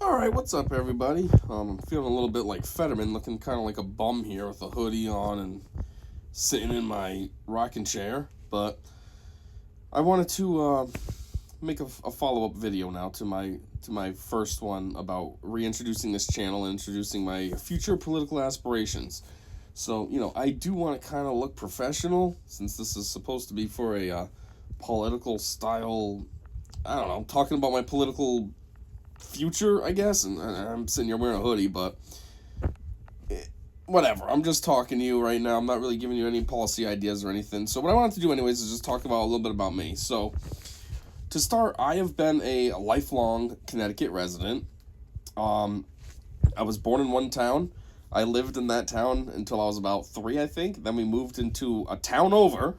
Alright, what's up, everybody? I'm feeling a little bit like Fetterman, looking kind of like a bum here with a hoodie on and sitting in my rocking chair. But I wanted to make a follow up video now to my first one about reintroducing this channel and introducing my future political aspirations. So, I do want to kind of look professional since this is supposed to be for a political style. I don't know, talking about my political future, I guess, and I'm sitting here wearing a hoodie, but whatever. I'm just talking to you right now. I'm not really giving you any policy ideas or anything. So what I wanted to do anyways is just talk about a little bit about me. So to start, I have been a lifelong Connecticut resident. I was born in one town. I lived in that town until I was about 3, I think. Then we moved into a town over.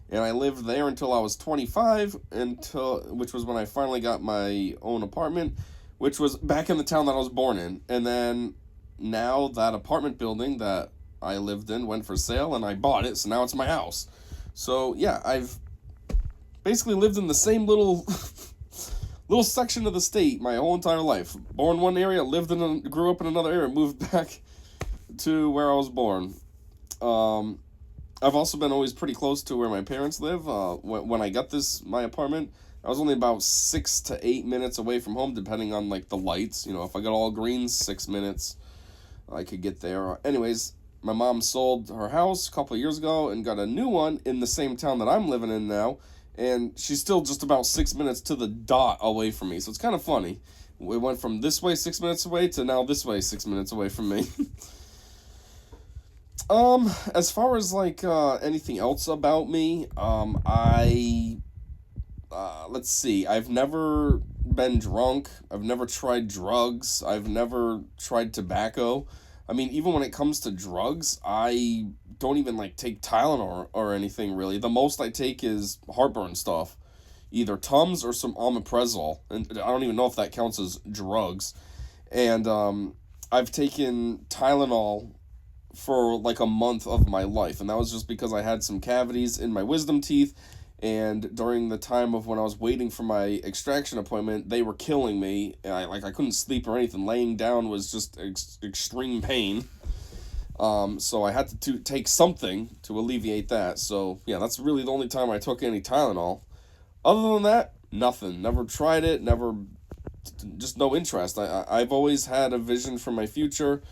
And I lived there until I was 25, which was when I finally got my own apartment, which was back in the town that I was born in. And then now that apartment building that I lived in went for sale, and I bought it, so now it's my house. So, yeah, I've basically lived in the same little section of the state my whole entire life. Born one area, grew up in another area, moved back to where I was born. I've also been always pretty close to where my parents live. When I got my apartment, I was only about 6 to 8 minutes away from home, depending on, the lights. If I got all green, 6 minutes, I could get there. Anyways, my mom sold her house a couple of years ago and got a new one in the same town that I'm living in now, and she's still just about 6 minutes to the dot away from me, so it's kind of funny. We went from this way 6 minutes away to now this way 6 minutes away from me. As far as, anything else about me, let's see, I've never been drunk, I've never tried drugs, I've never tried tobacco. I mean, even when it comes to drugs, I don't even, take Tylenol or anything, really. The most I take is heartburn stuff. Either Tums or some omeprazole, and I don't even know if that counts as drugs. And, I've taken Tylenol for a month of my life, and that was just because I had some cavities in my wisdom teeth, and during the time of when I was waiting for my extraction appointment, they were killing me. I couldn't sleep or anything. Laying down was just extreme pain. So I had to take something to alleviate that. So yeah, that's really the only time I took any Tylenol. Other than that, nothing. Never tried it. Never, just no interest. I've always had a vision for my future.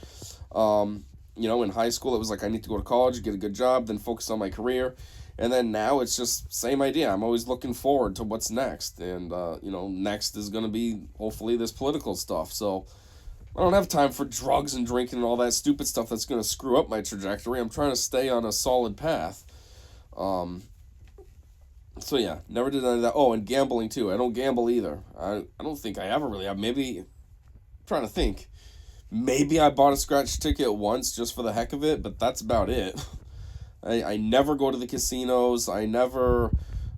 In high school, it was I need to go to college, get a good job, then focus on my career. And then now it's just same idea. I'm always looking forward to what's next. And, next is going to be hopefully this political stuff. So I don't have time for drugs and drinking and all that stupid stuff that's going to screw up my trajectory. I'm trying to stay on a solid path. So yeah, never did any of that. Oh, and gambling too. I don't gamble either. I don't think I ever really have. Maybe, I'm trying to think. Maybe I bought a scratch ticket once just for the heck of it, but that's about it. I never go to the casinos. I never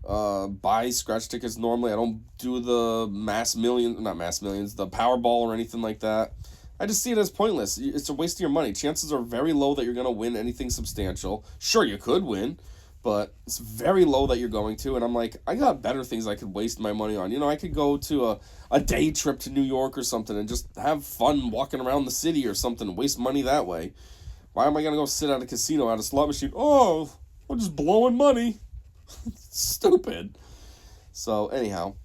buy scratch tickets normally. I don't do the not mass millions, the Powerball or anything like that. I just see it as pointless. It's a waste of your money. Chances are very low that you're going to win anything substantial. Sure, you could win, but it's very low that you're going to. And I'm like, I got better things I could waste my money on. I could go to a day trip to New York or something and just have fun walking around the city or something, waste money that way. Why am I going to go sit at a casino at a slot machine? Oh, we're just blowing money. Stupid. So anyhow,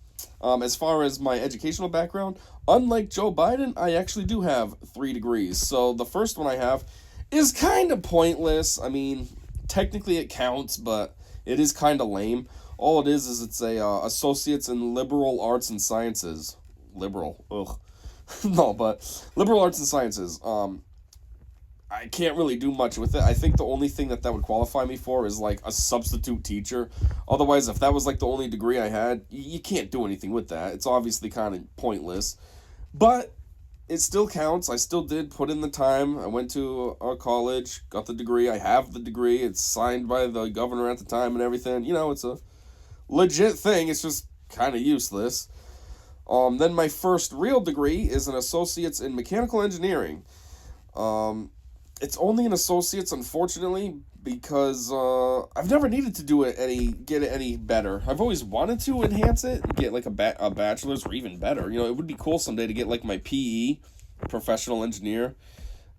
as far as my educational background, unlike Joe Biden, I actually do have 3 degrees. So the first one I have is kind of pointless. I mean, technically it counts, but it is kind of lame. All it is it's a associates in liberal arts and sciences. Liberal, ugh. No, but liberal arts and sciences. I can't really do much with it. I think the only thing that would qualify me for is a substitute teacher. Otherwise, if that was the only degree I had, you can't do anything with that. It's obviously kind of pointless. But it still counts. I still did put in the time. I went to a college, got the degree. I have the degree. It's signed by the governor at the time and everything. It's a legit thing. It's just kind of useless. Then my first real degree is an associate's in mechanical engineering. It's only an associate's, unfortunately, because I've never needed to get it any better. I've always wanted to enhance it, get like a bachelor's or even better. It would be cool someday to get like my PE, professional engineer.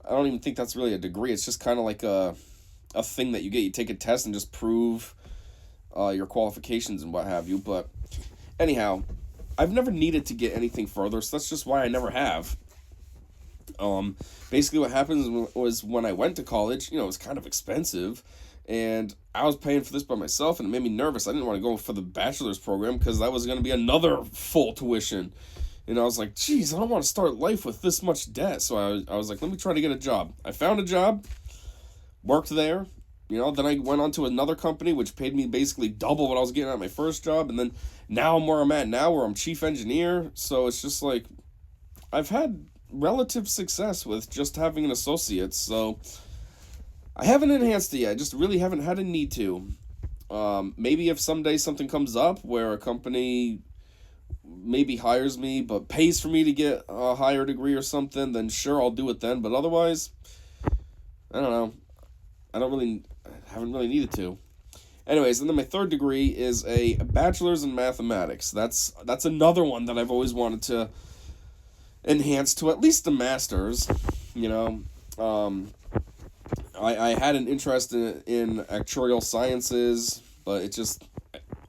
I don't even think that's really a degree. It's just kind of like a thing that you get. You take a test and just prove your qualifications and what have you. But anyhow, I've never needed to get anything further, so that's just why I never have. Basically what happened was when I went to college, it was kind of expensive, and I was paying for this by myself, and it made me nervous. I didn't want to go for the bachelor's program because that was going to be another full tuition. And I was like, geez, I don't want to start life with this much debt. So I was like, let me try to get a job. I found a job, worked there. Then I went on to another company, which paid me basically double what I was getting at my first job. And then now I'm where I'm at now, where I'm chief engineer. So it's just like, I've had relative success with just having an associate. So I haven't enhanced it yet. I just really haven't had a need to. Maybe if someday something comes up where a company maybe hires me but pays for me to get a higher degree or something, then sure, I'll do it then. But otherwise, I don't know. Haven't really needed to. Anyways, and then my third degree is a bachelor's in mathematics. That's another one that I've always wanted to enhance to at least a master's. I had an interest in actuarial sciences, but it's just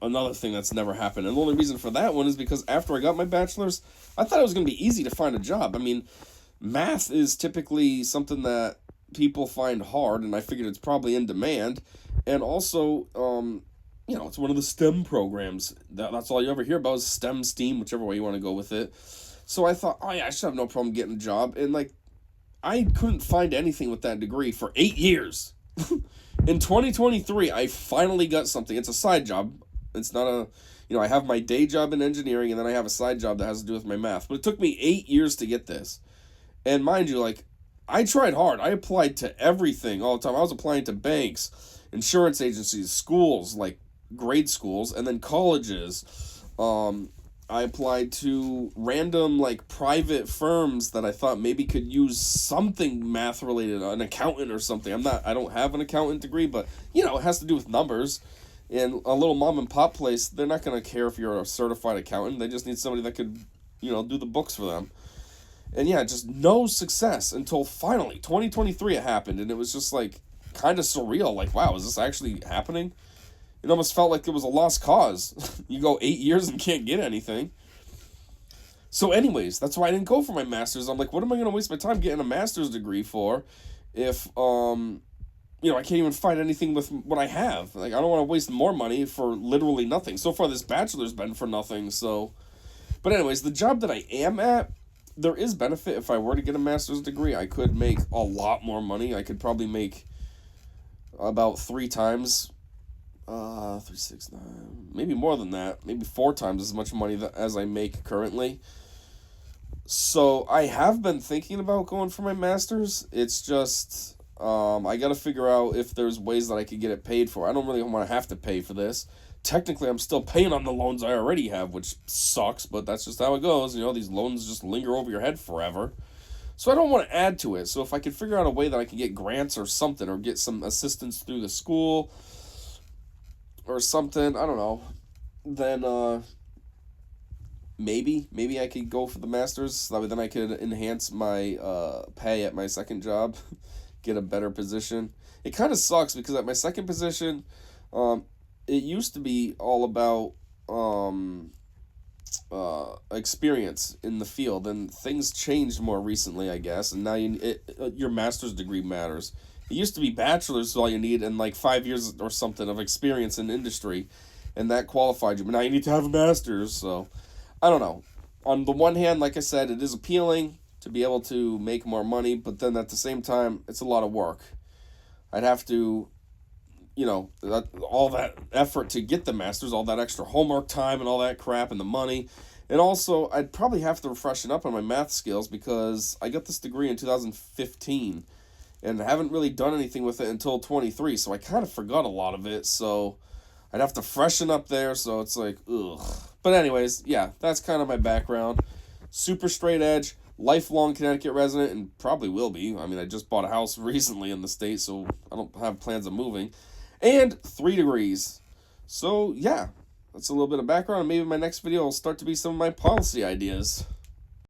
another thing that's never happened. And the only reason for that one is because after I got my bachelor's, I thought it was going to be easy to find a job. I mean, math is typically something that people find hard, and I figured it's probably in demand. And also, it's one of the STEM programs. That's all you ever hear about is STEM, STEAM, whichever way you want to go with it. So I thought, oh yeah, I should have no problem getting a job. And I couldn't find anything with that degree for 8 years. In 2023, I finally got something. It's a side job. It's not I have my day job in engineering, and then I have a side job that has to do with my math. But it took me 8 years to get this. And mind you, I tried hard. I applied to everything all the time. I was applying to banks, insurance agencies, schools, grade schools, and then colleges. I applied to random, private firms that I thought maybe could use something math-related, an accountant or something. I don't have an accountant degree, but, it has to do with numbers. And a little mom-and-pop place, they're not going to care if you're a certified accountant. They just need somebody that could, do the books for them. And yeah, just no success until finally, 2023 it happened, and it was just, kind of surreal. Wow, is this actually happening? It almost felt like it was a lost cause. You go 8 years and can't get anything. So anyways, that's why I didn't go for my master's. I'm like, what am I going to waste my time getting a master's degree for if, I can't even find anything with what I have. I don't want to waste more money for literally nothing. So far, this bachelor's been for nothing, so... But anyways, the job that I am at, there is benefit. If I were to get a master's degree, I could make a lot more money. I could probably make about 3 times... 3, 6, 9... Maybe more than that. Maybe 4 times as much money as I make currently. So, I have been thinking about going for my master's. It's just... I gotta figure out if there's ways that I could get it paid for. I don't really want to have to pay for this. Technically, I'm still paying on the loans I already have, which sucks, but that's just how it goes. These loans just linger over your head forever. So I don't want to add to it. So if I could figure out a way that I can get grants or something, or get some assistance through the school, or something, I don't know, then, maybe I could go for the master's. That way then I could enhance my, pay at my second job. Get a better position. It kind of sucks because at my second position, it used to be all about experience in the field, and things changed more recently, I guess. And now your master's degree matters. It used to be bachelor's is all you need, and 5 years or something of experience in industry, and that qualified you. But now you need to have a master's. So I don't know. On the one hand, like I said, it is appealing to be able to make more money, but then at the same time, it's a lot of work. I'd have to, all that effort to get the master's, all that extra homework time and all that crap and the money. And also, I'd probably have to freshen up on my math skills because I got this degree in 2015 and haven't really done anything with it until 23, so I kind of forgot a lot of it, so I'd have to freshen up there, so it's ugh. But anyways, yeah, that's kind of my background. Super straight edge. lifelong Connecticut resident, and probably will be. I mean, I just bought a house recently in the state, so I don't have plans of moving. And 3 degrees. So, yeah, that's a little bit of background, and maybe my next video will start to be some of my policy ideas.